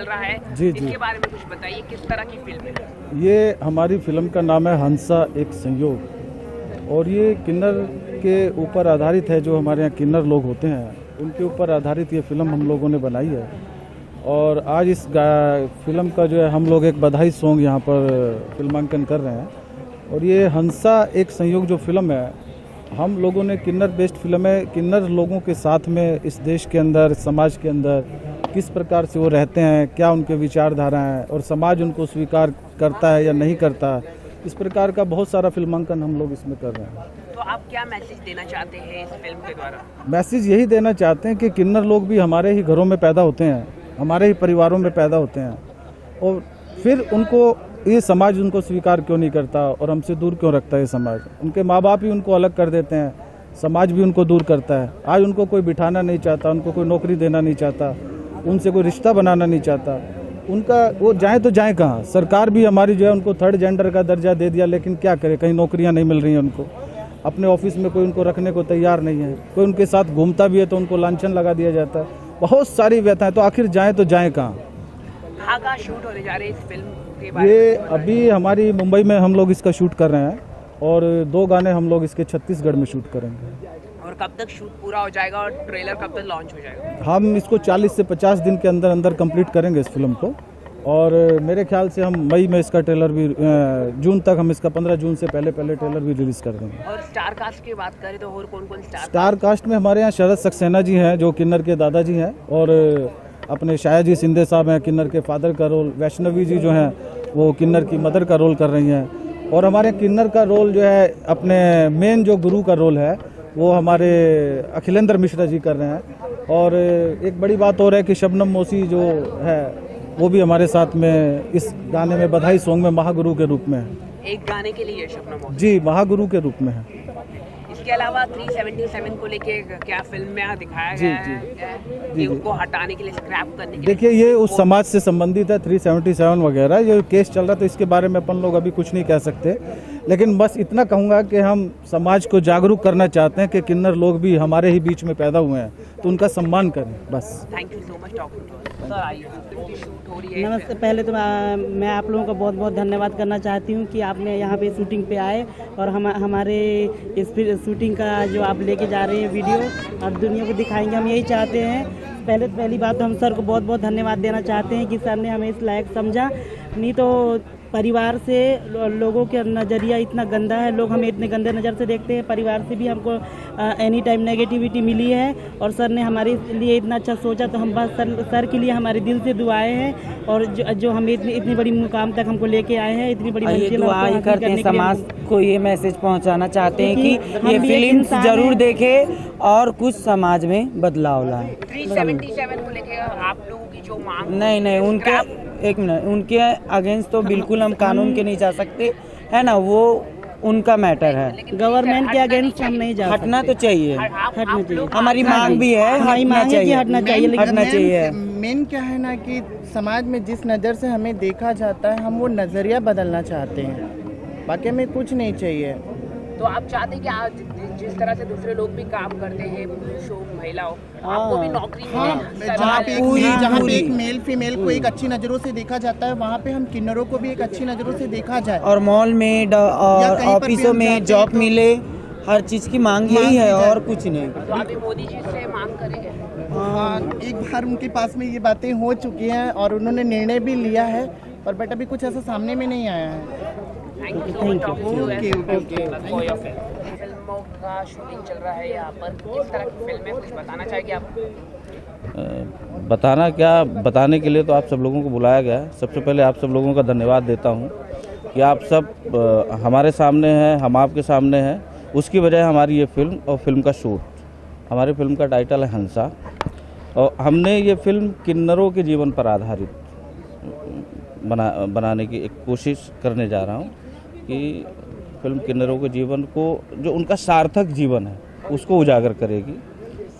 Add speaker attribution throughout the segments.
Speaker 1: चल रहा है
Speaker 2: जी।
Speaker 1: इसके बारे में कुछ बताइए, किस तरह की फिल्म है?
Speaker 2: ये हमारी फिल्म का नाम है हंसा एक संयोग, और ये किन्नर के ऊपर आधारित है। जो हमारे यहाँ किन्नर लोग होते हैं उनके ऊपर आधारित ये फिल्म हम लोगों ने बनाई है। और आज इस फिल्म का जो है हम लोग एक बधाई सॉन्ग यहाँ पर फिल्मांकन कर रहे हैं। और ये हंसा एक संयोग जो फिल्म है, हम लोगों ने किन्नर बेस्ड फिल्म है। किन्नर लोगों के साथ में इस देश के अंदर, समाज के अंदर किस प्रकार से वो रहते हैं, क्या उनके विचारधारा हैं और समाज उनको स्वीकार करता है या नहीं करता, इस प्रकार का बहुत सारा फिल्मांकन हम लोग इसमें कर रहे हैं।
Speaker 1: तो आप क्या मैसेज देना चाहते हैं इस फिल्म के द्वारा?
Speaker 2: मैसेज यही देना चाहते हैं कि किन्नर लोग भी हमारे ही घरों में पैदा होते हैं, हमारे ही परिवारों में पैदा होते हैं, और फिर उनको ये समाज उनको स्वीकार क्यों नहीं करता और हमसे दूर क्यों रखता है। ये समाज, उनके माँ बाप ही उनको अलग कर देते हैं, समाज भी उनको दूर करता है। आज उनको कोई बिठाना नहीं चाहता, उनको कोई नौकरी देना नहीं चाहता, उनसे कोई रिश्ता बनाना नहीं चाहता। उनका वो जाए तो जाए कहाँ। सरकार भी हमारी जो है उनको थर्ड जेंडर का दर्जा दे दिया, लेकिन क्या करे, कहीं नौकरियां नहीं मिल रही हैं उनको। अपने ऑफिस में कोई उनको रखने को तैयार नहीं है। कोई उनके साथ घूमता भी है तो उनको लांछन लगा दिया जाता है। बहुत सारी व्यथाएं, तो आखिर जाए तो जाए कहाँ।
Speaker 1: कहाँ शूट होने जा रहे हैं इस फिल्म के बारे
Speaker 2: ये
Speaker 1: में?
Speaker 2: अभी हमारी मुंबई में हम लोग इसका शूट कर रहे हैं, और 2 गाने हम लोग इसके छत्तीसगढ़ में शूट करेंगे।
Speaker 1: और कब तक शूट पूरा हो जाएगा और ट्रेलर कब तक लॉन्च हो जाएगा?
Speaker 2: हम इसको 40 से 50 दिन के अंदर अंदर कंप्लीट करेंगे इस फिल्म को। और मेरे ख्याल से हम मई में इसका ट्रेलर भी, जून तक हम इसका 15 जून से पहले ट्रेलर भी रिलीज कर देंगे।
Speaker 1: और स्टार कास्ट की बात करें तो और कौन कौन
Speaker 2: स्टार कास्ट में हमारे यहाँ शरद सक्सेना जी हैं जो किन्नर के दादाजी हैं, और अपने शाया जी सिंधे साहब हैं किन्नर के फादर का रोल, वैष्णवी जी जो हैं वो किन्नर की मदर का रोल कर रही हैं, और हमारे किन्नर का रोल जो है अपने मेन जो गुरु का रोल है वो हमारे अखिलेंद्र मिश्रा जी कर रहे हैं। और एक बड़ी बात और है कि शबनम मोसी जो है वो भी हमारे साथ में इस गाने में, बधाई सॉन्ग में महागुरु के रूप में है।
Speaker 1: एक गाने के लिए शबनम मोसी
Speaker 2: जी महागुरु के रूप में है।
Speaker 1: इसके अलावा 377 को लेके क्या फिल्म में दिखाया गया है कि उसको हटाने के लिए, स्क्रैप करने के लिए?
Speaker 2: देखिए ये उस समाज से संबंधित है, 377 वगैरह ये केस चल रहा, तो इसके बारे में अपन लोग अभी कुछ नहीं कह सकते। लेकिन बस इतना कहूँगा कि हम समाज को जागरूक करना चाहते हैं कि किन्नर लोग भी हमारे ही बीच में पैदा हुए हैं, तो उनका सम्मान करें बस।
Speaker 1: Thank you so much talking to us. Sir आइए, शूट हो रही है।
Speaker 3: नमस्ते। पहले तो मैं आप लोगों का बहुत बहुत धन्यवाद करना चाहती हूँ कि आपने यहाँ पे शूटिंग पे आए, और हमारे इस शूटिंग का जो आप लेके जा रहे हैं वीडियो आप दुनिया को दिखाएंगे, हम यही चाहते हैं। पहली बात तो हम सर को बहुत बहुत धन्यवाद देना चाहते हैं कि सर ने हमें इस लायक समझा। नहीं तो परिवार से लोगों का नज़रिया इतना गंदा है, लोग हमें इतने गंदे नज़र से देखते हैं। परिवार से भी हमको एनी टाइम नेगेटिविटी मिली है, और सर ने हमारे लिए इतना अच्छा सोचा, तो हम बस सर के लिए हमारे दिल से दुआएं हैं। और जो हमें इतनी बड़ी मुकाम तक हमको लेके आए हैं, इतनी बड़ी मंजिल
Speaker 4: दुआ ही करते हैं, समाज को ये मैसेज पहुंचाना चाहते हैं कि ये फिल्म जरूर देखे और कुछ समाज में बदलाव लाए।
Speaker 1: 377 को लेके आप लोगों की जो मांग,
Speaker 4: नहीं उनके, एक मिनट, उनके अगेंस्ट तो बिल्कुल हम कानून के नहीं जा सकते, है ना, वो उनका मैटर है।
Speaker 3: गवर्नमेंट के अगेंस्ट हम नहीं जा सकते।
Speaker 4: हटना तो चाहिए,
Speaker 3: हटना चाहिए,
Speaker 4: हमारी मांग भी है,
Speaker 3: हमारी मांग है कि हटना चाहिए।
Speaker 4: हटना चाहिए।
Speaker 5: मेन क्या है ना कि समाज में जिस नज़र से हमें देखा जाता है, हम वो नज़रिया बदलना चाहते हैं, बाकी हमें कुछ नहीं चाहिए।
Speaker 1: तो आप चाहते हैं कि आज जिस तरह से दूसरे लोग भी काम करते हैं, पुरुष हो महिला हो, आपको भी नौकरी मिले।
Speaker 5: जहाँ पे एक मेल फीमेल को एक अच्छी नज़रों से देखा जाता है, वहाँ पे हम किन्नरों को भी एक अच्छी नज़रों से देखा जाए, और
Speaker 4: मॉल में और ऑफिसों में जॉब मिले, हर चीज़ की मांग यही है और कुछ नहीं।
Speaker 1: तो अभी मोदी जी से मांग करेंगे?
Speaker 5: हाँ, एक बार उनके पास में ये बातें हो चुकी हैं और उन्होंने निर्णय भी लिया है, पर बट अभी कुछ ऐसा सामने में नहीं आया है।
Speaker 1: Thank you so much. फिल्मों का शूटिंग चल रहा है यहाँ पर, किस तरह की फिल्म है, कुछ बताना चाहेंगे आप?
Speaker 6: बताना क्या, बताने के लिए तो आप सब लोगों को बुलाया गया है। सबसे पहले आप सब लोगों का धन्यवाद देता हूँ कि आप सब हमारे सामने हैं, हम आपके सामने हैं। उसकी वजह हमारी ये फिल्म और फिल्म का शूट। हमारी फिल्म का टाइटल है हंसा, और हमने ये फिल्म किन्नरों के जीवन पर आधारित बनाने की एक कोशिश करने जा रहा हूँ कि फिल्म किन्नरों के जीवन को, जो उनका सार्थक जीवन है, उसको उजागर करेगी।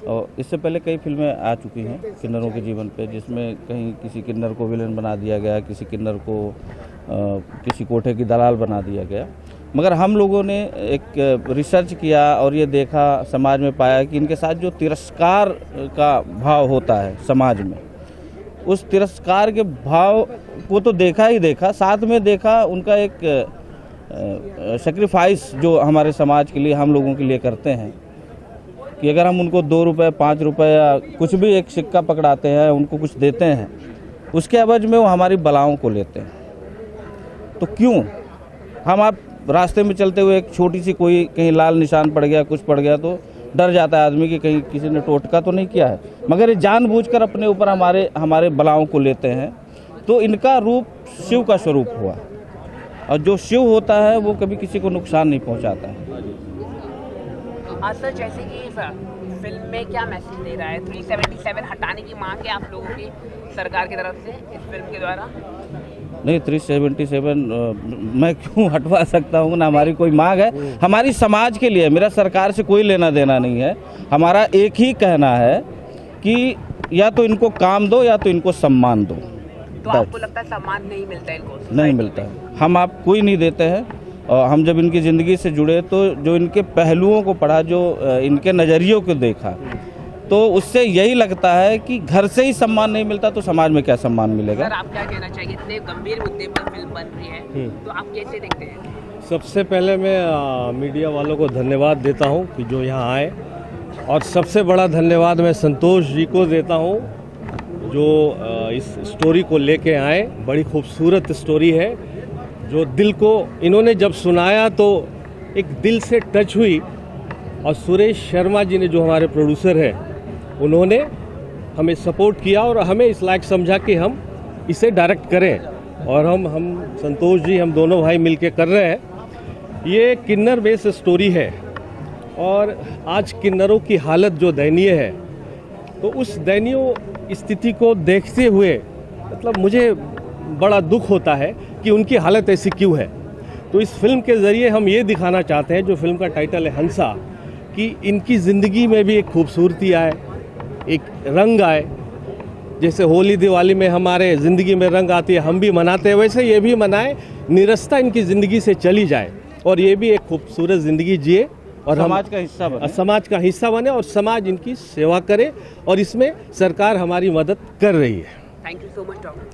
Speaker 6: और इससे पहले कई फिल्में आ चुकी हैं किन्नरों के जीवन पे, जिसमें कहीं किसी किन्नर को विलेन बना दिया गया, किसी किन्नर को किसी कोठे की दलाल बना दिया गया। मगर हम लोगों ने एक रिसर्च किया और ये देखा, समाज में पाया कि इनके साथ जो तिरस्कार का भाव होता है समाज में, उस तिरस्कार के भाव को तो देखा ही देखा, साथ में देखा उनका एक सेक्रीफाइस जो हमारे समाज के लिए, हम लोगों के लिए करते हैं कि अगर हम उनको 2 रुपये 5 रुपये या कुछ भी एक सिक्का पकड़ाते हैं, उनको कुछ देते हैं, उसके एवज में वो हमारी बलाओं को लेते हैं। तो क्यों हम आप रास्ते में चलते हुए एक छोटी सी कोई कहीं लाल निशान पड़ गया, कुछ पड़ गया तो डर जाता है आदमी कि कहीं किसी ने टोटका तो नहीं किया है, मगर ये जानबूझकर अपने ऊपर हमारे बलाओं को लेते हैं। तो इनका रूप शिव का स्वरूप हुआ, और जो शिव होता है वो कभी किसी को नुकसान नहीं पहुंचाता है।
Speaker 1: सर, जैसे कि फिल्म में क्या मैसेज दे रहा है? 377 हटाने की मांग है आप लोगों की सरकार की तरफ से इस फिल्म के द्वारा?
Speaker 6: नहीं, 377 मैं क्यों हटवा सकता हूँ ना, हमारी कोई मांग है, हमारी समाज के लिए, मेरा सरकार से कोई लेना देना नहीं है। हमारा एक ही कहना है कि या तो इनको काम दो या तो इनको सम्मान दो।
Speaker 1: तो आपको लगता है सम्मान नहीं मिलता है इनको?
Speaker 6: नहीं मिलता है, हम आप कोई नहीं देते हैं। और हम जब इनकी ज़िंदगी से जुड़े तो जो इनके पहलुओं को पढ़ा, जो इनके नज़रियों को देखा, तो उससे यही लगता है कि घर से ही सम्मान नहीं मिलता तो समाज में क्या सम्मान मिलेगा।
Speaker 1: सर, आप क्या कहना चाहिए? इतने गंभीर मुद्दे पर फिल्म बन रही है, तो आप कैसे देखते हैं?
Speaker 7: सबसे पहले मैं मीडिया वालों को धन्यवाद देता हूं कि जो यहां आए, और सबसे बड़ा धन्यवाद मैं संतोष जी को देता हूं जो इस स्टोरी को लेके आए। बड़ी खूबसूरत स्टोरी है, जो दिल को इन्होंने जब सुनाया तो एक दिल से टच हुई। और सुरेश शर्मा जी ने, जो हमारे प्रोड्यूसर हैं, उन्होंने हमें सपोर्ट किया और हमें इस लायक समझा कि हम इसे डायरेक्ट करें। और हम संतोष जी, हम दोनों भाई मिलके कर रहे हैं। ये किन्नर बेस्ड स्टोरी है, और आज किन्नरों की हालत जो दयनीय है, तो उस दयनीय स्थिति को देखते हुए मतलब मुझे बड़ा दुख होता है कि उनकी हालत ऐसी क्यों है। तो इस फिल्म के ज़रिए हम ये दिखाना चाहते हैं, जो फिल्म का टाइटल है हंसा, कि इनकी ज़िंदगी में भी एक खूबसूरती आए, एक रंग आए। जैसे होली दिवाली में हमारे ज़िंदगी में रंग आती है, हम भी मनाते हैं, वैसे ये भी मनाएं, निरस्ता इनकी ज़िंदगी से चली जाए और ये भी एक खूबसूरत ज़िंदगी जिए और समाज का हिस्सा बने, समाज का हिस्सा बने और समाज इनकी सेवा करे। और इसमें सरकार हमारी मदद कर रही है।
Speaker 1: Thank you so much doctor.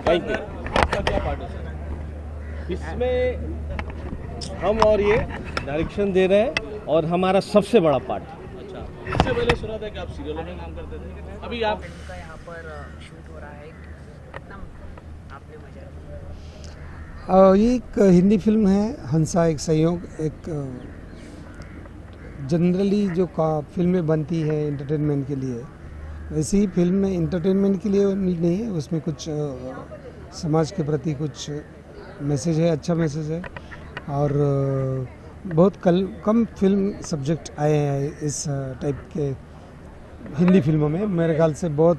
Speaker 7: Thank you. इसमें हम और ये डायरेक्शन दे रहे हैं, और हमारा सबसे बड़ा पार्ट।
Speaker 8: अच्छा, इससे पहले सुना था कि आप सीरियलों में काम करते थे, अभी आप
Speaker 1: का यहाँ पर शूट हो रहा है, कितना आपने मजा?
Speaker 9: ये एक हिंदी फिल्म है हंसा, एक सहयोग, एक जनरली जो फिल्में बनती है एंटरटेनमेंट के लिए, वैसे ही फिल्म में एंटरटेनमेंट के लिए नहीं है, उसमें कुछ समाज के प्रति कुछ मैसेज है, अच्छा मैसेज है। और बहुत कम फिल्म सब्जेक्ट आए हैं इस टाइप के हिंदी फिल्मों में। मेरे ख्याल से बहुत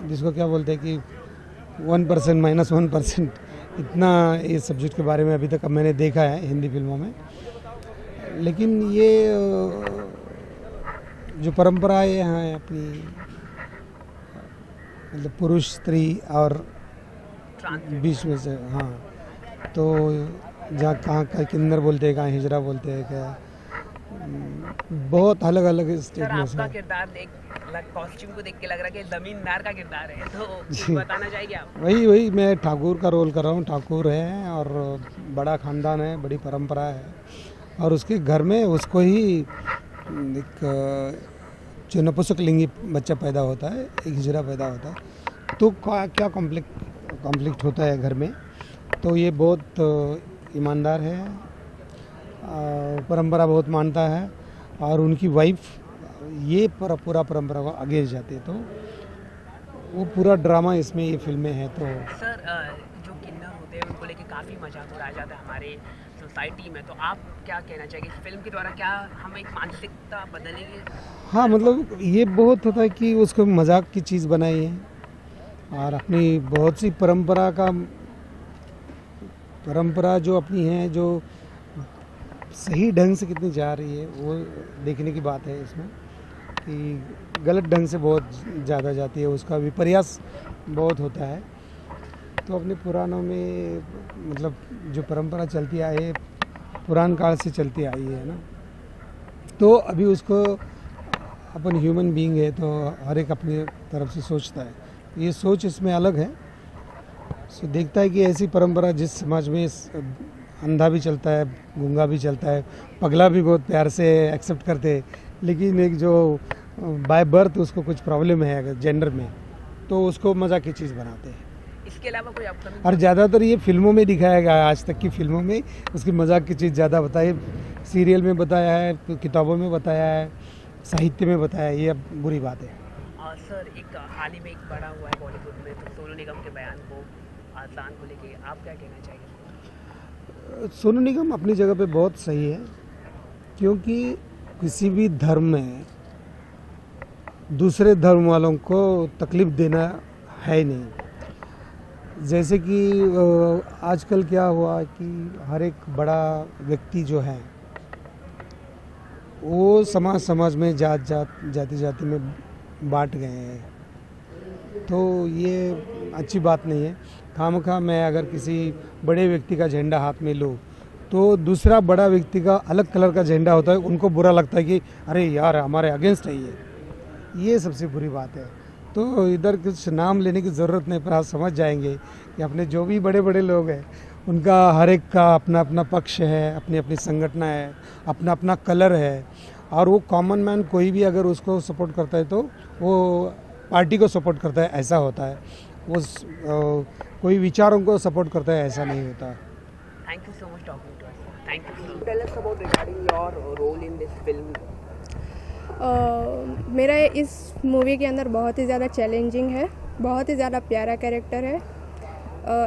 Speaker 9: जिसको क्या बोलते हैं कि 1% -1% इतना इस sब्जेक्ट के बारे में अभी तक मैंने देखा है हिंदी फिल्मों में। लेकिन ये जो परंपराएं हैं अपनी, मतलब पुरुष स्त्री और बीच में से, हाँ, तो जहाँ कहाँ का किन्नर बोलते हैं, कहाँ हिजरा बोलते हैं, क्या बहुत अलग अलग स्टेट में।
Speaker 1: आपका किरदार देख, कॉस्ट्यूम को देख के लग रहा है कि जमींदार का किरदार है, तो बताना चाहिए आप?
Speaker 9: वही मैं ठाकुर का रोल कर रहा हूँ। ठाकुर है और बड़ा खानदान है, बड़ी परंपरा है, और उसके घर में उसको ही एक जो नपुंसकलिंगी बच्चा पैदा होता है, एक हिजरा पैदा होता है, तो क्या कॉन्फ्लिक्ट होता है घर में। तो ये बहुत ईमानदार है, परंपरा बहुत मानता है, और उनकी वाइफ ये पूरा परंपरा को आगे जाती है। तो वो पूरा ड्रामा इसमें ये फिल्में हैं। तो
Speaker 1: सर, जो किन्नर होते हैं उनको लेके काफ़ी मजाक उड़ाया जाता है हमारे सोसाइटी में, तो आप क्या कहना चाहिए इस फिल्म के द्वारा? क्या हम एक मानसिकता बदलेंगे?
Speaker 9: हाँ, मतलब ये बहुत होता है कि उसको मजाक की चीज़ बनाई है, और अपनी बहुत सी परंपरा जो अपनी है, जो सही ढंग से कितनी जा रही है वो देखने की बात है इसमें, कि गलत ढंग से बहुत ज़्यादा जाती है, उसका विपर्यास बहुत होता है। तो अपने पुराणों में मतलब जो परंपरा चलती आई है, पुरान काल से चलती आई है ना, तो अभी उसको अपन ह्यूमन बीइंग है तो हर एक अपनी तरफ से सोचता है, ये सोच इसमें अलग है। सो देखता है कि ऐसी परंपरा जिस समाज में अंधा भी चलता है, गूंगा भी चलता है, पगला भी बहुत प्यार से एक्सेप्ट करते हैं, लेकिन एक जो बाय बर्थ उसको कुछ प्रॉब्लम है अगर जेंडर में, तो उसको मजाक की चीज़ बनाते हैं।
Speaker 1: इसके अलावा कोई अपकमिंग
Speaker 9: और ज़्यादातर ये फिल्मों में दिखाया गया, आज तक की फिल्मों में उसकी मजाक की चीज़ ज़्यादा बताई, सीरियल में बताया है, किताबों में बताया है, साहित्य में बताया है, ये अब बुरी बात है।
Speaker 1: सर एक हाल ही में एक बड़ा हुआ है बॉलीवुड में, तो सोनू निगम के बयान को आसान को लेके आप क्या कहना चाहिए?
Speaker 9: सोनू निगम अपनी जगह पे बहुत सही है, क्योंकि किसी भी धर्म में दूसरे धर्म वालों को तकलीफ देना है नहीं। जैसे कि आजकल क्या हुआ कि हर एक बड़ा व्यक्ति जो है वो समाज में जाति में बांट गए हैं, तो ये अच्छी बात नहीं है। खामखा मैं अगर किसी बड़े व्यक्ति का झंडा हाथ में लूँ तो दूसरा बड़ा व्यक्ति का अलग कलर का झंडा होता है, उनको बुरा लगता है कि अरे यार हमारे अगेंस्ट है ये सबसे बुरी बात है। तो इधर कुछ नाम लेने की ज़रूरत नहीं, पर आप समझ जाएंगे कि अपने जो भी बड़े बड़े लोग हैं उनका हर एक का अपना अपना पक्ष है, अपनी अपनी संगठन है, अपना अपना कलर है, और वो कॉमन मैन कोई भी अगर उसको सपोर्ट करता है तो वो पार्टी को सपोर्ट करता है, ऐसा होता है। वो कोई विचारों को सपोर्ट करता है, ऐसा नहीं होता।
Speaker 1: Thank you so much talking to us. Thank you. Tell us about regarding your role in this film.
Speaker 10: मेरा इस मूवी के अंदर बहुत ही ज़्यादा चैलेंजिंग है, बहुत ही ज़्यादा प्यारा कैरेक्टर है।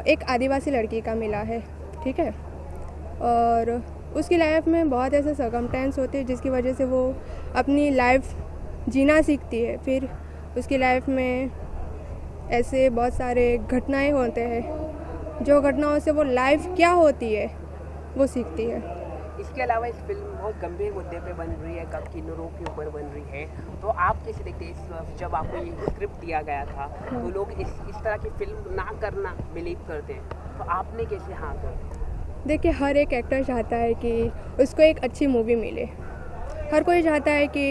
Speaker 10: एक आदिवासी लड़की का मिला है, ठीक है, और उसकी लाइफ में बहुत ऐसे सर्कमस्टेंस होते हैं जिसकी वजह से वो अपनी लाइफ जीना सीखती है। फिर उसकी लाइफ में ऐसे बहुत सारे घटनाएं होते हैं, जो घटनाओं से वो लाइफ क्या होती है वो सीखती है।
Speaker 1: इसके अलावा इस फिल्म बहुत गंभीर मुद्दे पे बन रही है, किन्नरों के ऊपर बन रही है, तो आप कैसे देखते हैं? जब आपको ये स्क्रिप्ट दिया गया था तो लोग इस तरह की फिल्म ना करना बिलीव करते हैं, तो आपने कैसे हाँ कर?
Speaker 10: देखिए, हर एक एक्टर चाहता है कि उसको एक अच्छी मूवी मिले, हर कोई चाहता है कि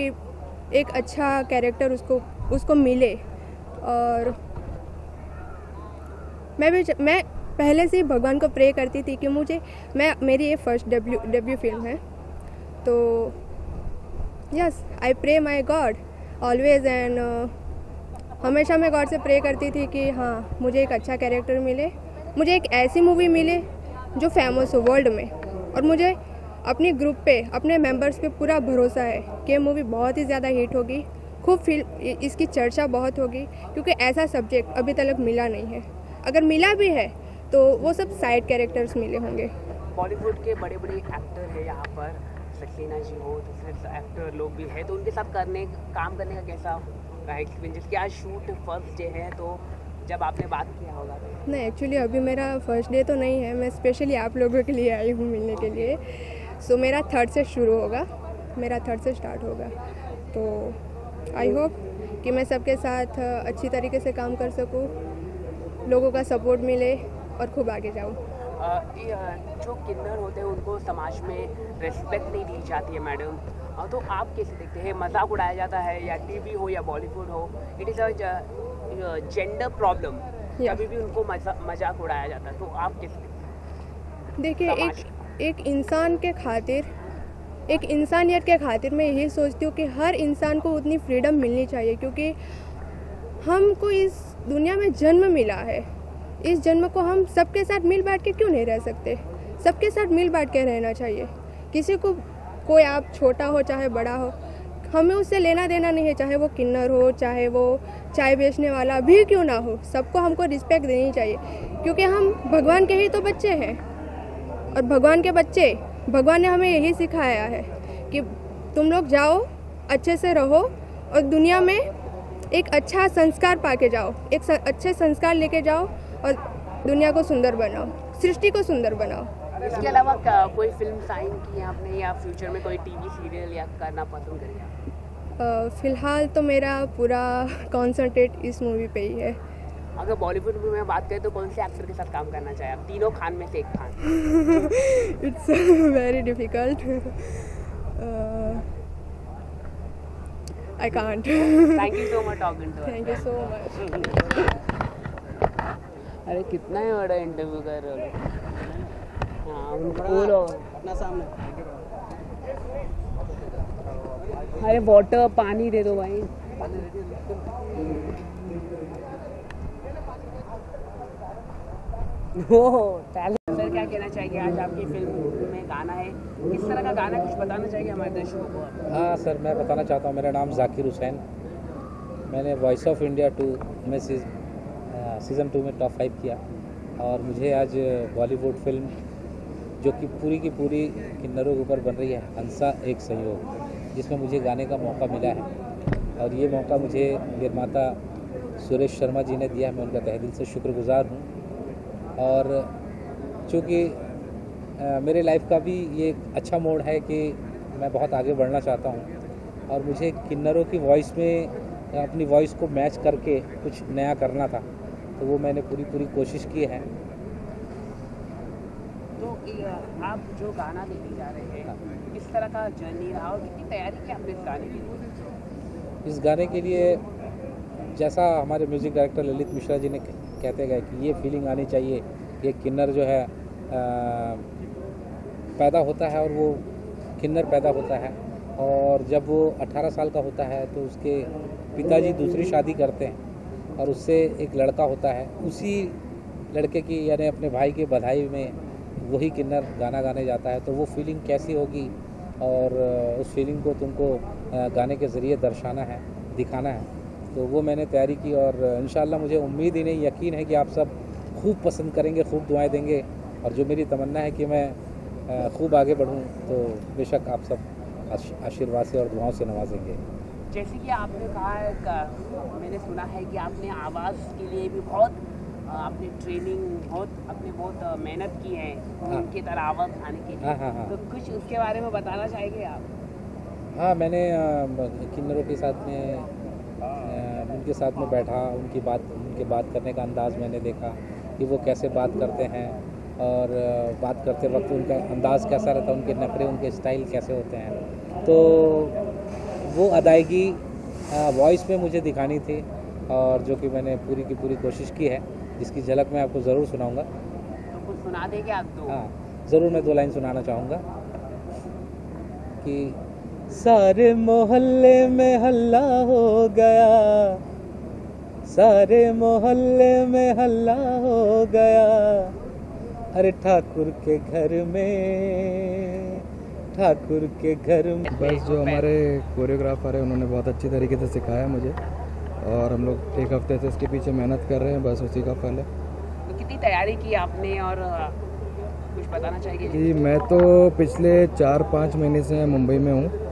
Speaker 10: एक अच्छा कैरेक्टर उसको मिले। और मैं पहले से ही भगवान को प्रे करती थी कि मेरी ये फर्स्ट डेब्यू फिल्म है, तो yes I pray my god always, and हमेशा मैं गॉड से प्रे करती थी कि हाँ मुझे एक अच्छा कैरेक्टर मिले, मुझे एक ऐसी मूवी मिले जो फेमस हो वर्ल्ड में। और मुझे अपनी ग्रुप पे, अपने मेंबर्स पे पूरा भरोसा है कि ये मूवी बहुत ही ज़्यादा हिट होगी, खूब इसकी चर्चा बहुत होगी, क्योंकि ऐसा सब्जेक्ट अभी तक मिला नहीं है। अगर मिला भी है तो वो सब साइड कैरेक्टर्स मिले होंगे।
Speaker 1: बॉलीवुड के बड़े बड़े एक्टर हैं यहाँ पर, सक्सेना जी हो, दूसरे एक्टर लोग भी हैं, तो उनके साथ काम करने का कैसा रहा एक्सपीरियंस? क्या शूट फर्स्ट डे है तो जब आपने बात किया होगा?
Speaker 10: नहीं, एक्चुअली अभी मेरा फर्स्ट डे तो नहीं है, मैं स्पेशली आप लोगों के लिए आई हूँ मिलने के लिए। सो मेरा 3rd से शुरू होगा, मेरा 3rd से स्टार्ट होगा, तो आई होप कि मैं सबके साथ अच्छी तरीके से काम कर सकूँ, लोगों का सपोर्ट मिले और खूब आगे जाऊँ।
Speaker 1: जो किन्नर होते हैं उनको समाज में रेस्पेक्ट नहीं दी जाती है मैडम, तो आप कैसे देखते हैं? मजाक उड़ाया जाता है, या टीवी हो या बॉलीवुड हो, it is a gender problem, कभी भी उनको मजाक उड़ाया जाता है, तो आप कैसे देखते हैं?
Speaker 10: देखिए, एक इंसान के खातिर, एक इंसानियत के खातिर मैं यही सोचती हूँ कि हर इंसान को उतनी फ्रीडम मिलनी चाहिए, क्योंकि हमको इस दुनिया में जन्म मिला है। इस जन्म को हम सबके साथ मिल बांट के क्यों नहीं रह सकते? सबके साथ मिल बांट के रहना चाहिए। किसी को, कोई आप छोटा हो चाहे बड़ा हो, हमें उससे लेना देना नहीं है, चाहे वो किन्नर हो, चाहे वो चाय बेचने वाला भी क्यों ना हो, सबको हमको रिस्पेक्ट देनी चाहिए, क्योंकि हम भगवान के ही तो बच्चे हैं। और भगवान के बच्चे, भगवान ने हमें यही सिखाया है कि तुम लोग जाओ, अच्छे से रहो और दुनिया में एक अच्छा संस्कार पाके जाओ, एक अच्छे संस्कार लेके जाओ और दुनिया को सुंदर बनाओ, सृष्टि को सुंदर बनाओ।
Speaker 1: इसके अलावा कोई फिल्म साइन की आपने, या फ्यूचर में कोई टीवी सीरियल या करना पसंद करेंगे?
Speaker 10: फ़िलहाल तो मेरा पूरा कॉन्सेंट्रेट इस मूवी पे ही है।
Speaker 1: अगर बॉलीवुड में मैं बात करें तो कौन से एक्टर के साथ काम करना चाहे आप? तीनों खान में से एक Khan.
Speaker 10: It's very difficult. I can't.
Speaker 1: Thank you so much talking to us.
Speaker 10: Thank you so much.
Speaker 1: अरे कितना ही बड़ा इंटरव्यू कर रहे हो लोग। हाँ उनको बोलो
Speaker 3: अपना सामने
Speaker 1: अरे वाटर पानी दे दो भाई। सर क्या कहना चाहिए आज आपकी फिल्म में गाना है, किस तरह का गाना कुछ बताना चाहिए हमारे दर्शकों को?
Speaker 11: हाँ सर, मैं बताना चाहता हूँ, मेरा नाम जाकिर हुसैन, मैंने वॉइस ऑफ इंडिया 2 में सीज़न 2 में टॉप 5 किया और मुझे आज बॉलीवुड फिल्म जो कि पूरी की पूरी किन्नरों के ऊपर बन रही है, हंसा एक संयोग, जिसमें मुझे गाने का मौका मिला है और ये मौका मुझे निर्माता सुरेश शर्मा जी ने दिया है। मैं उनका तहे दिल से शुक्रगुजार हूँ और चूँकि मेरे लाइफ का भी ये एक अच्छा मोड़ है कि मैं बहुत आगे बढ़ना चाहता हूँ और मुझे किन्नरों की वॉइस में अपनी वॉइस को मैच करके कुछ नया करना था, तो वो मैंने पूरी कोशिश की है।
Speaker 1: तो आप जो गाना देने जा रहे हैं, किस तरह का जर्नी रहा और कितनी तैयारी की आपने इस गाने के लिए?
Speaker 11: इस गाने के लिए जैसा हमारे म्यूज़िक डायरेक्टर ललित मिश्रा जी ने कहते गए कि ये फीलिंग आनी चाहिए, ये किन्नर जो है पैदा होता है और वो किन्नर पैदा होता है और जब वो 18 साल का होता है तो उसके पिताजी दूसरी शादी करते हैं और उससे एक लड़का होता है, उसी लड़के की यानी अपने भाई के बधाई में वही किन्नर गाना गाने जाता है, तो वो फीलिंग कैसी होगी और उस फीलिंग को तुमको गाने के ज़रिए दर्शाना है, दिखाना है। तो वो मैंने तैयारी की और इंशाल्लाह मुझे उम्मीद ही नहीं यकीन है कि आप सब खूब पसंद करेंगे, खूब दुआएं देंगे और जो मेरी तमन्ना है कि मैं खूब आगे बढ़ूं, तो बेशक आप सब आशीर्वाद से और दुआओं से नवाजेंगे।
Speaker 1: जैसे कि आपने कहा है, मैंने सुना है कि आपने आवाज़ के लिए भी बहुत आपने ट्रेनिंग बहुत मेहनत की है उनकी तरह आवाज़ आने के लिए।
Speaker 11: हाँ।
Speaker 1: तो कुछ उसके बारे में बताना चाहेंगे आप?
Speaker 11: हाँ, मैंने किन्नरों के साथ में उनके साथ में बैठा, उनके बात करने का अंदाज़ मैंने देखा कि वो कैसे बात करते हैं और बात करते वक्त उनका अंदाज़ कैसा रहता है, उनके नखरे, उनके स्टाइल कैसे होते हैं। तो वो अदायगी वॉइस में मुझे दिखानी थी और जो कि मैंने पूरी की पूरी कोशिश की है, जिसकी झलक मैं आपको ज़रूर सुनाऊंगा।
Speaker 1: तो कुछ सुना देंगे आप? दो?
Speaker 11: हाँ ज़रूर, मैं 2 लाइन सुनाना चाहूँगा कि सारे मोहल्ले में हल्ला हो गया, सारे मोहल्ले में हल्ला हो गया, अरे ठाकुर के घर में, ठाकुर के घर में।
Speaker 12: बस जो हमारे कोरियोग्राफर है उन्होंने बहुत अच्छी तरीके से सिखाया मुझे और हम लोग 1 हफ्ते से इसके पीछे मेहनत कर रहे हैं, बस उसी का फल है।
Speaker 1: तो कितनी तैयारी की आपने और कुछ बताना चाहिए?
Speaker 12: कि मैं तो पिछले 4-5 महीने से मुंबई में हूँ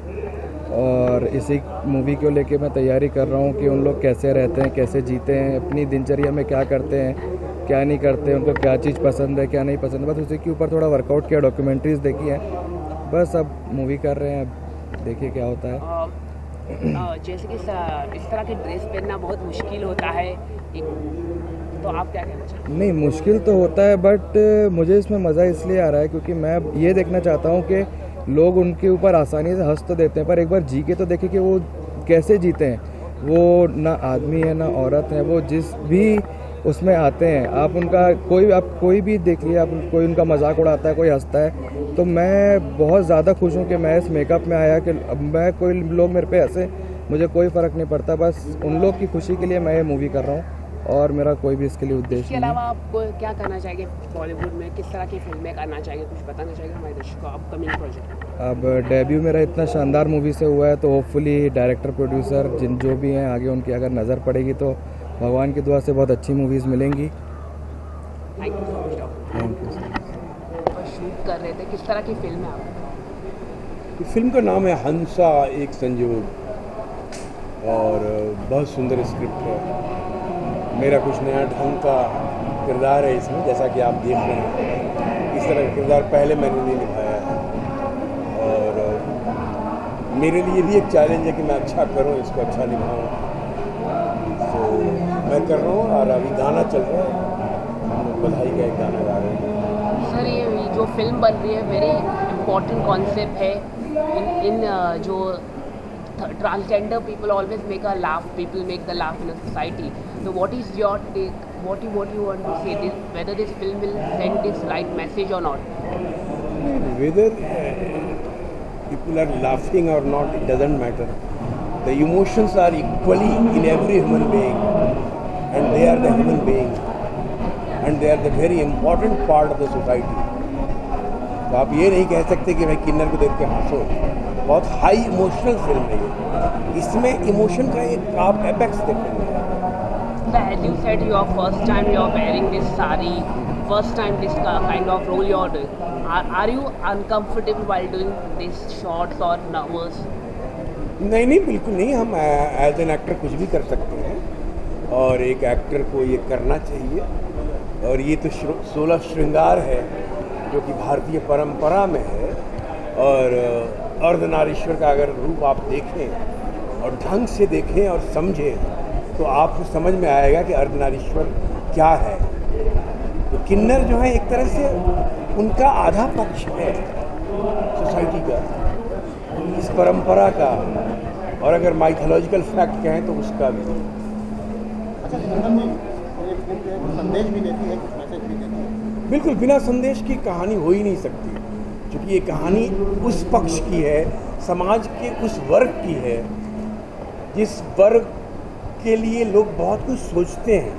Speaker 12: और इसी मूवी को लेके मैं तैयारी कर रहा हूँ कि उन लोग कैसे रहते हैं, कैसे जीते हैं, अपनी दिनचर्या में क्या करते हैं, क्या नहीं करते, उनको क्या चीज़ पसंद है, क्या नहीं पसंद, बस उसी के ऊपर थोड़ा वर्कआउट किया, डॉक्यूमेंट्रीज देखी है, बस अब मूवी कर रहे हैं, देखिए क्या होता है।
Speaker 1: जैसे कि इस तरह की ड्रेस पहनना बहुत मुश्किल होता है, तो आप क्या कहना चाहते हैं?
Speaker 12: नहीं, मुश्किल तो होता है बट मुझे इसमें मज़ा इसलिए आ रहा है क्योंकि मैं ये देखना चाहता हूँ कि लोग उनके ऊपर आसानी से हंस तो देते हैं पर एक बार जी के तो देखें कि वो कैसे जीते हैं। वो ना आदमी है ना औरत है, वो जिस भी उसमें आते हैं, आप कोई भी देख लिया, आप कोई उनका मजाक उड़ाता है, कोई हंसता है, तो मैं बहुत ज़्यादा खुश हूँ कि मैं इस मेकअप में आया कि अब मैं कोई लोग मेरे पे हंसे मुझे कोई फ़र्क नहीं पड़ता, बस उन लोग की खुशी के लिए मैं ये मूवी कर रहा हूँ और मेरा कोई भी इसके लिए उद्देश्य नहीं।
Speaker 1: इसके अलावा आपको क्या करना चाहिए बॉलीवुड में, किस तरह की फिल्में करना चाहिए, कुछ बताना चाहिए हमारे दर्शकों को अपकमिंग प्रोजेक्ट?
Speaker 12: अब डेब्यू मेरा इतना शानदार मूवी से हुआ है तो होपफुली डायरेक्टर प्रोड्यूसर जो भी हैं आगे उनकी अगर नज़र पड़ेगी तो भगवान की दुआ से बहुत अच्छी मूवीज़ मिलेंगी।
Speaker 1: Thank you so much.
Speaker 12: Thank you.
Speaker 1: Shoot कर रहे थे, किस तरह की फिल्म है आपकी?
Speaker 13: फिल्म का नाम है हंसा एक संयोग और बहुत सुंदर स्क्रिप्ट है। मेरा कुछ नया ढंग का किरदार है इसमें, जैसा कि आप देख रहे हैं। इस तरह का किरदार पहले मैंने नहीं निभाया है और मेरे लिए भी एक चैलेंज है कि मैं अच्छा करूं, इसको अच्छा निभाऊं, तो मैं कर रहा हूं। और अभी गाना चल रहा है, बधाई का एक गाना गा रहे हैं।
Speaker 1: सर ये जो फिल्म बन रही है वेरी इम्पोर्टेंट कॉन्सेप्ट है इन जो transgender people always make a laugh. People make the laugh in a society. So what is your take? What you want to say? Whether this film will send this right message or not?
Speaker 13: Whether people are laughing or not, it doesn't matter. The emotions are equally in every human being, and they are the human being, and they are the very important part of the society. तो आप ये नहीं कह सकते कि भाई किन्नर को देख के हंसो। बहुत हाई इमोशनल फिल्म है ये, इसमें इमोशन का एक आप एपेक्स देखेंगे।
Speaker 1: So as you said, your first time you are wearing this sari, first time this kind of role you are doing. Are you uncomfortable while doing these shots or nervous?
Speaker 13: नहीं, बिल्कुल नहीं। हम as an actor कुछ भी कर सकते हैं, और एक एक्टर को ये करना चाहिए। और ये तो 16 श्रृंगार है जो कि भारतीय परंपरा में है। और अर्धनारीश्वर का अगर रूप आप देखें और ढंग से देखें और समझें तो आपको समझ में आएगा कि अर्धनारीश्वर क्या है। तो किन्नर जो है एक तरह से उनका आधा पक्ष है सोसाइटी का, इस परंपरा का, और अगर माइथोलॉजिकल फैक्ट कहें तो उसका भी।
Speaker 14: संदेश भी देती है, कुछ मैसेज भी देती है।
Speaker 13: बिल्कुल, बिना संदेश की कहानी हो ही नहीं सकती, क्योंकि ये कहानी उस पक्ष की है, समाज के उस वर्ग की है जिस वर्ग के लिए लोग बहुत कुछ सोचते हैं,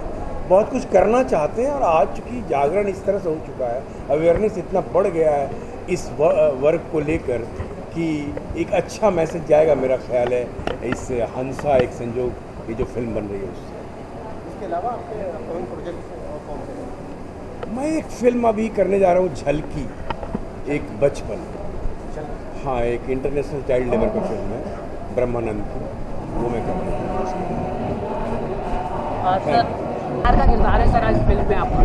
Speaker 13: बहुत कुछ करना चाहते हैं। और आज चूँकि जागरण इस तरह से हो चुका है, अवेयरनेस इतना बढ़ गया है इस वर्ग को लेकर कि एक अच्छा मैसेज जाएगा, मेरा ख्याल है, इस हंसा एक संजोग ये जो फिल्म बन रही है उससे।
Speaker 14: इसके अलावा आपके प्रोजेक्ट कौन से?
Speaker 13: मैं एक फिल्म अभी करने जा रहा हूँ, झलकी, एक बचपन। हाँ, एक इंटरनेशनल चाइल्ड लेबर का फिल्म है, ब्रह्मानंद की, वो मैं कर रहा हूँ।
Speaker 1: सर का किरदार है सर आज फिल्म में आपका?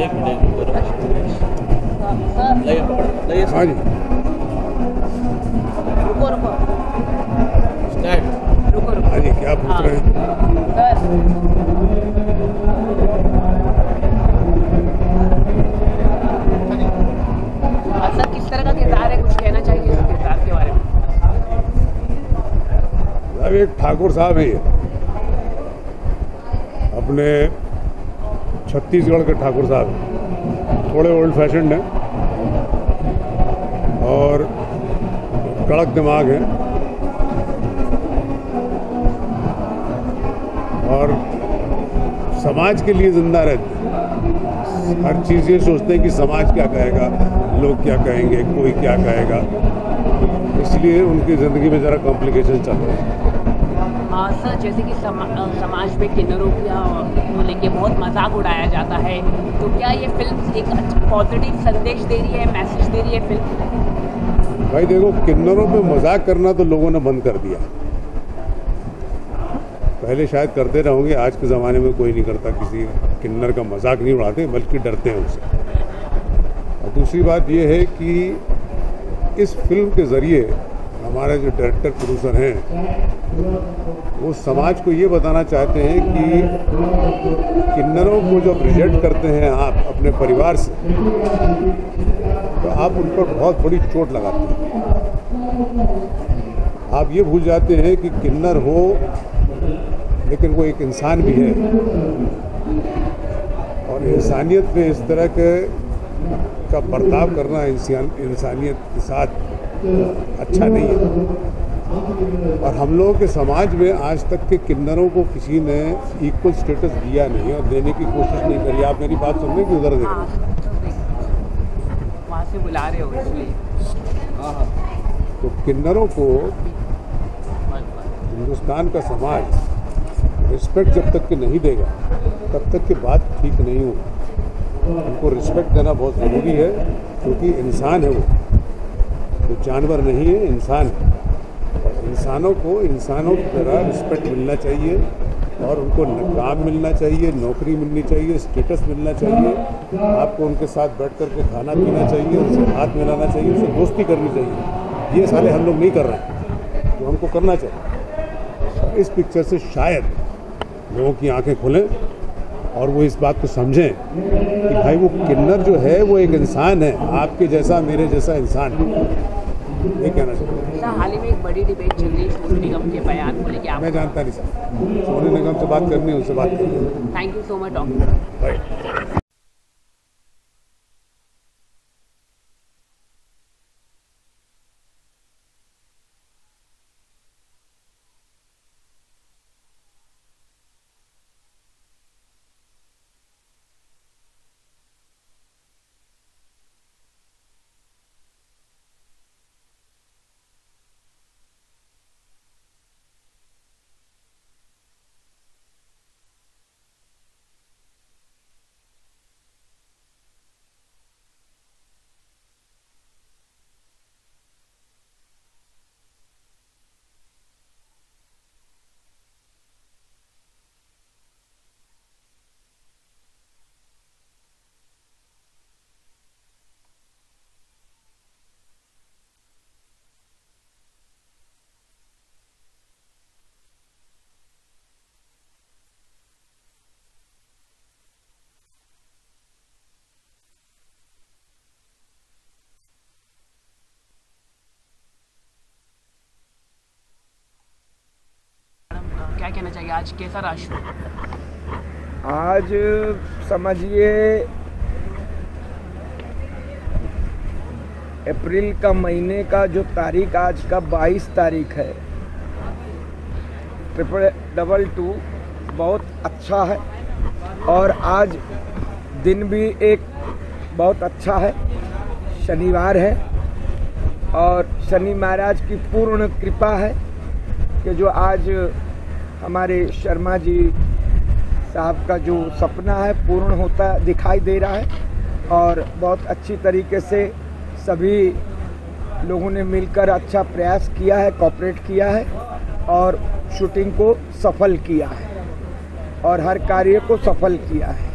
Speaker 6: एक मिनट
Speaker 13: हाँ जी,
Speaker 1: रुको
Speaker 13: हाँ जी, क्या पूछ रहे हैं?
Speaker 1: सर किस तरह का किरदार है, कुछ कहना चाहिए इस किरदार के बारे में?
Speaker 15: अब एक ठाकुर साहब ही अपने छत्तीसगढ़ के ठाकुर साहब, थोड़े ओल्ड फैशन हैं और कड़क दिमाग है, और समाज के लिए जिंदा रहते हैं। हर चीज़ ये सोचते हैं कि समाज क्या कहेगा, लोग क्या कहेंगे, कोई क्या कहेगा, इसलिए उनकी ज़िंदगी में ज़रा कॉम्प्लिकेशन चल रहे हैं।
Speaker 1: सर जैसे कि समाज में किन्नरों को लेके बहुत मजाक उड़ाया जाता है, तो क्या ये फिल्म एक अच्छा पॉजिटिव संदेश दे रही है, मैसेज दे रही है फिल्म?
Speaker 15: भाई देखो, किन्नरों पे मजाक करना तो लोगों ने बंद कर दिया। पहले शायद करते रहोगे, आज के ज़माने में कोई नहीं करता, किसी किन्नर का मजाक नहीं उड़ाते, बल्कि डरते हैं उससे। और दूसरी बात ये है कि इस फिल्म के ज़रिए हमारे जो डायरेक्टर प्रोड्यूसर हैं वो समाज को ये बताना चाहते हैं कि किन्नरों को जब रिजेक्ट करते हैं आप अपने परिवार से, तो आप उन पर बहुत बड़ी चोट लगाते हैं। आप ये भूल जाते हैं कि किन्नर हो लेकिन वो एक इंसान भी है, और इंसानियत में इस तरह का बर्ताव करना इंसानियत के साथ अच्छा नहीं है। और हम लोगों के समाज में आज तक के किन्नरों को किसी ने इक्वल स्टेटस दिया नहीं और देने की कोशिश नहीं करी। आप मेरी बात सुन रहे कि उधर देखें,
Speaker 1: वहाँ से बुला रहे हो इसलिए।
Speaker 15: तो किन्नरों को हिंदुस्तान का समाज रिस्पेक्ट जब तक कि नहीं देगा तब तक की बात ठीक नहीं होगी। उनको रिस्पेक्ट देना बहुत ज़रूरी है, क्योंकि इंसान है वो जानवर नहीं है, इंसान है। इंसानों को इंसानों की तरह रिस्पेक्ट मिलना चाहिए, और उनको काम मिलना चाहिए, नौकरी मिलनी चाहिए, स्टेटस मिलना चाहिए। आपको उनके साथ बैठ कर के खाना पीना चाहिए, उनसे हाथ मिलाना चाहिए, उनसे दोस्ती करनी चाहिए। ये साले हम लोग नहीं कर रहे हैं, जो हमको करना चाहिए। इस पिक्चर से शायद लोगों की आंखें खुलें और वो इस बात को समझें कि भाई वो किन्नर जो है वो एक इंसान है, आपके जैसा मेरे जैसा इंसान है। ये कहना चाहिए।
Speaker 1: हाल ही में एक बड़ी डिबेट चल रही है सोनू निगम के बयान को लेकर।
Speaker 15: मैं जानता नहीं सर, सोनू निगम से बात करनी है, उनसे बात करनी।
Speaker 1: Thank you so much doctor. क्या कहना चाहिए, आज कैसा रहा शो?
Speaker 12: आज समझिए अप्रैल का महीने का जो तारीख आज का 22 तारीख है, 222 बहुत अच्छा है। और आज दिन भी एक बहुत अच्छा है, शनिवार है और शनि महाराज की पूर्ण कृपा है कि जो आज हमारे शर्मा जी साहब का जो सपना है पूर्ण होता दिखाई दे रहा है। और बहुत अच्छी तरीके से सभी लोगों ने मिलकर अच्छा प्रयास किया है, कोऑपरेट किया है और शूटिंग को सफल किया है और हर कार्य को सफल किया है।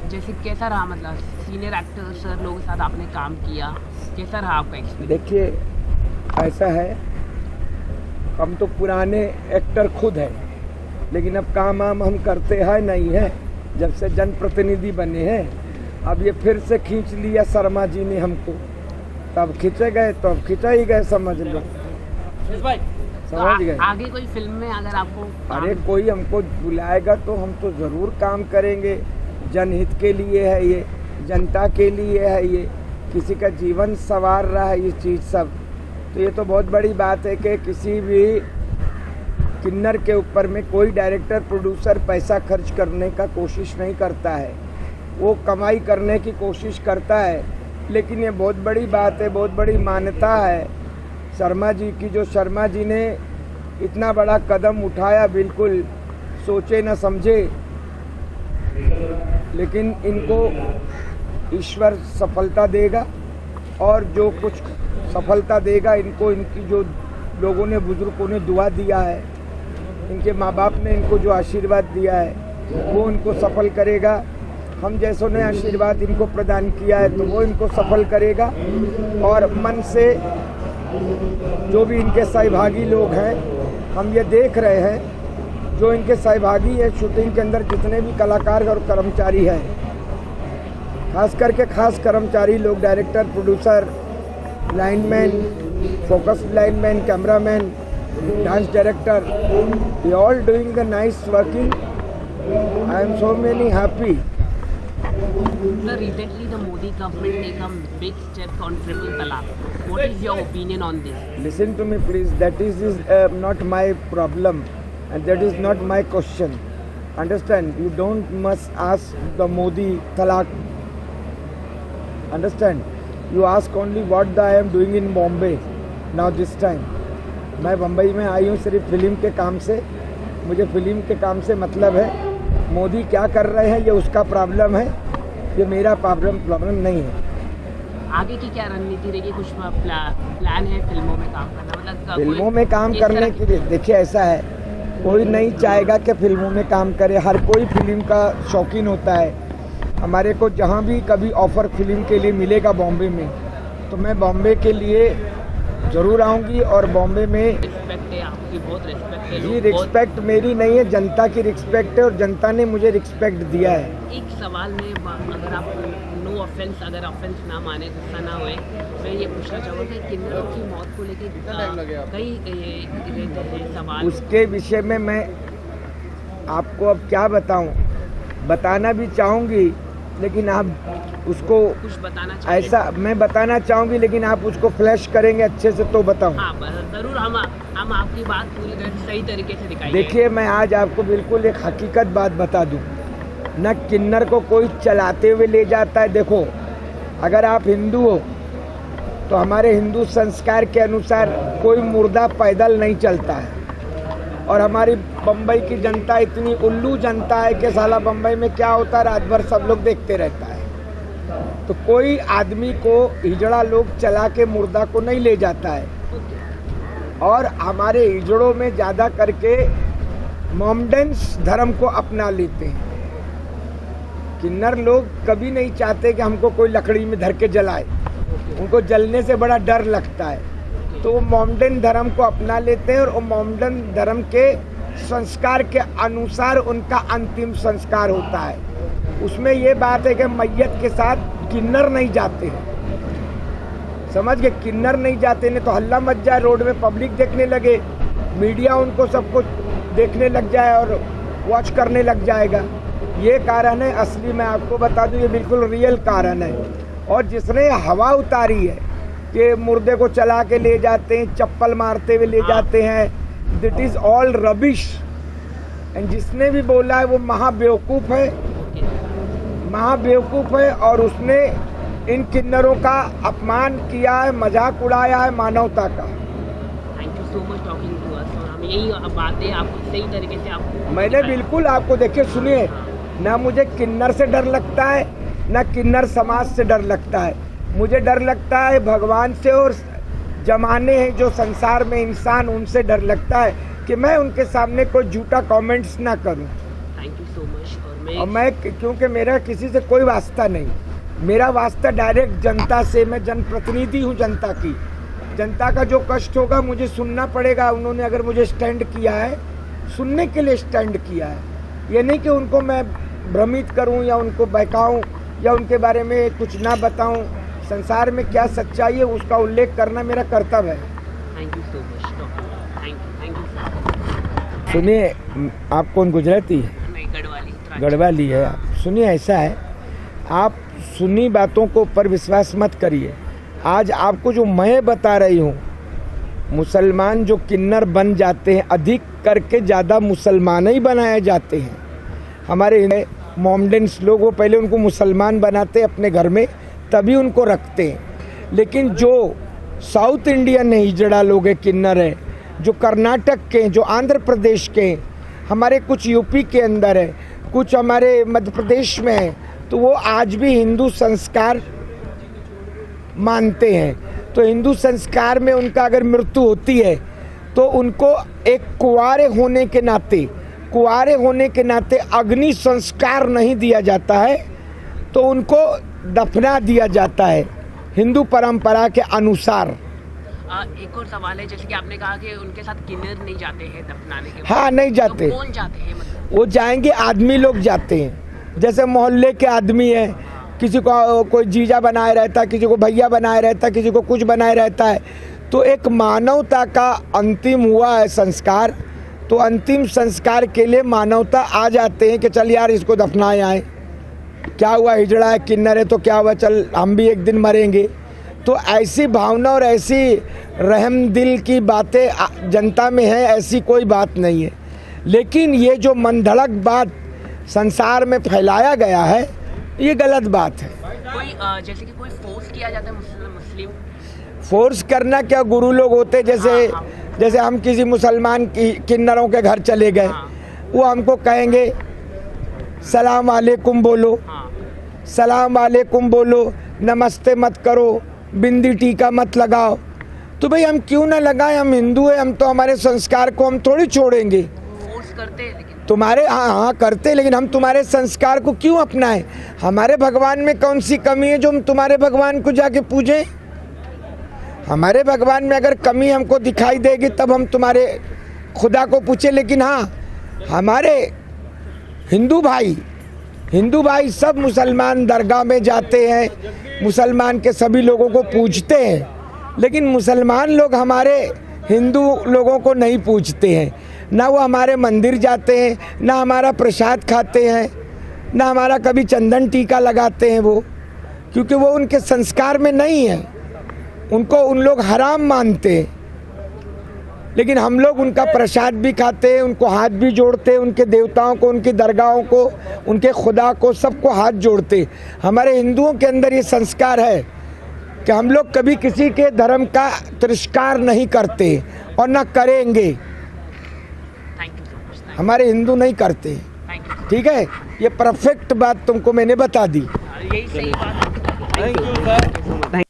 Speaker 1: जैसे कैसा रहा, मतलब सीनियर एक्टर्स लोगों के साथ आपने काम किया, कैसा रहा आपका एक्सपीरियंस?
Speaker 12: देखिए ऐसा है, हम तो पुराने एक्टर खुद हैं, लेकिन अब काम हम करते हैं नहीं है, जब से जनप्रतिनिधि बने हैं। अब ये फिर से खींच लिया शर्मा जी ने हमको, तब खींचे गए तो अब खींचा ही गए, समझ लो, समझ गए।
Speaker 1: आगे कोई फिल्म में अगर आपको
Speaker 12: अरे कोई हमको बुलाएगा तो हम तो ज़रूर काम करेंगे। जनहित के लिए है ये, जनता के लिए है ये, किसी का जीवन संवार रहा है ये चीज़ सब। तो ये तो बहुत बड़ी बात है कि किसी भी किन्नर के ऊपर में कोई डायरेक्टर प्रोड्यूसर पैसा खर्च करने का कोशिश नहीं करता है, वो कमाई करने की कोशिश करता है। लेकिन ये बहुत बड़ी बात है, बहुत बड़ी मान्यता है शर्मा जी की, जो शर्मा जी ने इतना बड़ा कदम उठाया, बिल्कुल सोचे न समझे, लेकिन इनको ईश्वर सफलता देगा और जो कुछ सफलता देगा इनको, इनकी जो लोगों ने, बुजुर्गों ने दुआ दिया है, इनके माँ बाप ने इनको जो आशीर्वाद दिया है वो इनको सफल करेगा। हम जैसों ने आशीर्वाद इनको प्रदान किया है तो वो इनको सफल करेगा। और मन से जो भी इनके सहभागी लोग हैं, हम ये देख रहे हैं जो इनके सहभागी है शूटिंग के अंदर, जितने भी कलाकार और कर्मचारी हैं, खास करके खास कर्मचारी लोग, director, producer, lineman, focus lineman, cameraman, dance director, they all doing the nice working. I am so many happy.
Speaker 1: Sir, recently the Modi government take a big step on triple talaq. What is your opinion on this?
Speaker 12: Listen to me please, that is not my problem and that is not my question. Understand? You don't must ask the Modi talaq. Understand? You ask only what I am doing in Bombay now this time. मैं बम्बई में आई हूँ सिर्फ film के काम से, मुझे film के काम से मतलब है। मोदी क्या कर रहे हैं ये उसका प्रॉब्लम है, ये मेरा प्रॉब्लम नहीं है।
Speaker 1: आगे की क्या रणनीति रहेगी, कुछ प्लान है फिल्मों में काम करना? मतलब
Speaker 12: फिल्मों में काम करने के लिए देखिए ऐसा है, कोई नहीं चाहेगा कि फिल्मों में काम करे, हर कोई फिल्म का शौकीन होता है। हमारे को जहाँ भी कभी ऑफर फिल्म के लिए मिलेगा बॉम्बे में, तो मैं बॉम्बे के लिए ज़रूर आऊँगी। और बॉम्बे में
Speaker 1: रिस्पेक्ट है आपकी, बहुत रिस्पेक्ट है।
Speaker 12: जी रिस्पेक्ट मेरी नहीं है, जनता की रिस्पेक्ट है और जनता ने मुझे रिस्पेक्ट दिया है।
Speaker 1: एक सवाल में अगर आप नो नो ऑफेंस, अगर ऑफेंस ना माने, गुस्सा ना हुए, मैं ये पूछना चाहूँगा कि किन्नरों की मौत को लेकर कई सवाल,
Speaker 16: उसके विषय में मैं आपको अब क्या बताऊं, बताना भी चाहूँगी लेकिन आप उसको
Speaker 1: कुछ बताना चाहिए।
Speaker 16: ऐसा मैं बताना चाहूँगी लेकिन आप उसको फ्लैश करेंगे अच्छे से तो बताऊँ।
Speaker 1: हाँ ज़रूर, हम आपकी बात पूरी तरह सही तरीके से दिखाएंगे।
Speaker 16: देखिए, मैं आज आपको बिल्कुल एक हकीकत बात बता दूं, न किन्नर को कोई चलाते हुए ले जाता है। देखो, अगर आप हिंदू हो तो हमारे हिंदू संस्कार के अनुसार कोई मुर्दा पैदल नहीं चलता है। और हमारी बम्बई की जनता इतनी उल्लू जनता है कि साला बम्बई में क्या होता है रात भर सब लोग देखते रहता है। तो कोई आदमी को हिजड़ा लोग चला के मुर्दा को नहीं ले जाता है। और हमारे हिजड़ों में ज़्यादा करके मोमडेंस धर्म को अपना लेते हैं। किन्नर लोग कभी नहीं चाहते कि हमको कोई लकड़ी में धर के जलाए, उनको जलने से बड़ा डर लगता है। तो वो मोमडन धर्म को अपना लेते हैं और वो मोमडन धर्म के संस्कार के अनुसार उनका अंतिम संस्कार होता है। उसमें ये बात है कि मैयत के साथ किन्नर नहीं जाते हैं, समझ गए? किन्नर नहीं जाते, नहीं तो हल्ला मच जाए, रोड में पब्लिक देखने लगे, मीडिया उनको सब कुछ देखने लग जाए और वॉच करने लग जाएगा। ये कारण है असली, मैं आपको बता दूं, ये बिल्कुल रियल कारण है। और जिसने हवा उतारी है कि मुर्दे को चला के ले जाते हैं, चप्पल मारते हुए ले जाते हैं, that is all rubbish. And जिसने भी बोला है वो महाबेवकूफ़ है, महाबेवकूफ़ है। और उसने इन किन्नरों का अपमान किया है, मजाक उड़ाया है मानवता का।
Speaker 1: Thank you so much talking to us. और हम यही बातें आपको सही तरीके से आपको
Speaker 16: मैंने बिल्कुल आपको, देखिए सुनिए, ना मुझे किन्नर से डर लगता है ना किन्नर समाज से डर लगता है। मुझे डर लगता है भगवान से और जमाने हैं जो संसार में इंसान, उनसे डर लगता है कि मैं उनके सामने कोई झूठा कमेंट्स ना करूं।
Speaker 1: Thank you so much.
Speaker 16: और मैं क्योंकि मेरा किसी से कोई वास्ता नहीं, मेरा वास्ता डायरेक्ट जनता से, मैं जनप्रतिनिधि हूं जनता की। जनता का जो कष्ट होगा मुझे सुनना पड़ेगा। उन्होंने अगर मुझे स्टैंड किया है, सुनने के लिए स्टैंड किया है। ये नहीं कि उनको मैं भ्रमित करूं या उनको बहकाऊं या उनके बारे में कुछ ना बताऊं। संसार में क्या सच्चाई है उसका उल्लेख करना मेरा कर्तव्य है।
Speaker 1: Thank you so much. Thank you.
Speaker 16: सुनिए, आप कौन गुजराती है? गढ़वाली है आप। सुनिए, ऐसा है, आप सुनी बातों को पर विश्वास मत करिए। आज आपको जो मैं बता रही हूँ, मुसलमान जो किन्नर बन जाते हैं, अधिक करके ज़्यादा मुसलमान ही बनाए जाते हैं। हमारे मोमडेंस लोग, वो पहले उनको मुसलमान बनाते अपने घर में, तभी उनको रखते हैं। लेकिन जो साउथ इंडियन है, हिजड़ा लोग है, किन्नर है, जो कर्नाटक के हैं, जो आंध्र प्रदेश के हैं, हमारे कुछ यूपी के अंदर है, कुछ हमारे मध्य प्रदेश में है, तो वो आज भी हिंदू संस्कार मानते हैं। तो हिंदू संस्कार में उनका अगर मृत्यु होती है तो उनको एक कुंवारे होने के नाते अग्नि संस्कार नहीं दिया जाता है, तो उनको दफना दिया जाता है हिंदू परंपरा के अनुसार।
Speaker 1: एक और सवाल है, जैसे कि आपने कहा कि उनके साथ किन्नर नहीं जाते हैं दफनाने के बाद।
Speaker 16: हाँ, नहीं जाते।
Speaker 1: तो कौन जाते हैं? मतलब
Speaker 16: वो जाएंगे, आदमी लोग जाते हैं। जैसे मोहल्ले के आदमी हैं, किसी को कोई जीजा बनाए रहता है, किसी को भैया बनाए रहता है, किसी को कुछ बनाए रहता है। तो एक मानवता का अंतिम हुआ है संस्कार, तो अंतिम संस्कार के लिए मानवता आ जाते हैं कि चल यार इसको दफनाए आए, क्या हुआ, हिजड़ा है, किन्नर है, तो क्या हुआ, चल हम भी एक दिन मरेंगे। तो ऐसी भावना और ऐसी रहम दिल की बातें जनता में है, ऐसी कोई बात नहीं है। लेकिन ये जो मनधड़क बात संसार में फैलाया गया है, ये गलत बात है।
Speaker 1: कोई जैसे कि कोई फोर्स किया जाता है मुस्लिम,
Speaker 16: फोर्स करना क्या, गुरु लोग होते, जैसे हम किसी मुसलमान की किन्नरों के घर चले गए, वो हमको कहेंगे सलाम वालेकुम बोलो, सलाम वालेकुम बोलो, नमस्ते मत करो, बिंदी टीका मत लगाओ। तो भाई हम क्यों ना लगाएं, हम हिंदू हैं, हम तो हमारे संस्कार को हम थोड़ी छोड़ेंगे।
Speaker 1: फोर्स करते हैं
Speaker 16: तुम्हारे, हाँ करते, लेकिन हम तुम्हारे संस्कार को क्यों अपनाएं? हमारे भगवान में कौन सी कमी है जो हम तुम्हारे भगवान को जाके पूजें? हमारे भगवान में अगर कमी हमको दिखाई देगी तब हम तुम्हारे खुदा को पूछे। लेकिन हाँ, हमारे हिंदू भाई हिंदू भाई सब मुसलमान दरगाह में जाते हैं, मुसलमान के सभी लोगों को पूजते हैं, लेकिन मुसलमान लोग हमारे हिंदू लोगों को नहीं पूजते हैं। ना वो हमारे मंदिर जाते हैं, ना हमारा प्रसाद खाते हैं, ना हमारा कभी चंदन टीका लगाते हैं वो, क्योंकि वो उनके संस्कार में नहीं है, उनको उन लोग हराम मानते हैं। लेकिन हम लोग उनका प्रसाद भी खाते हैं, उनको हाथ भी जोड़ते हैं, उनके देवताओं को, उनकी दरगाहों को, उनके खुदा को, सबको हाथ जोड़ते। हमारे हिंदुओं के अंदर ये संस्कार है कि हम लोग कभी किसी के धर्म का तिरस्कार नहीं करते और ना करेंगे। हमारे हिंदू नहीं करते, ठीक है। ये परफेक्ट बात तुमको मैंने बता दी।
Speaker 1: यही सही बात है।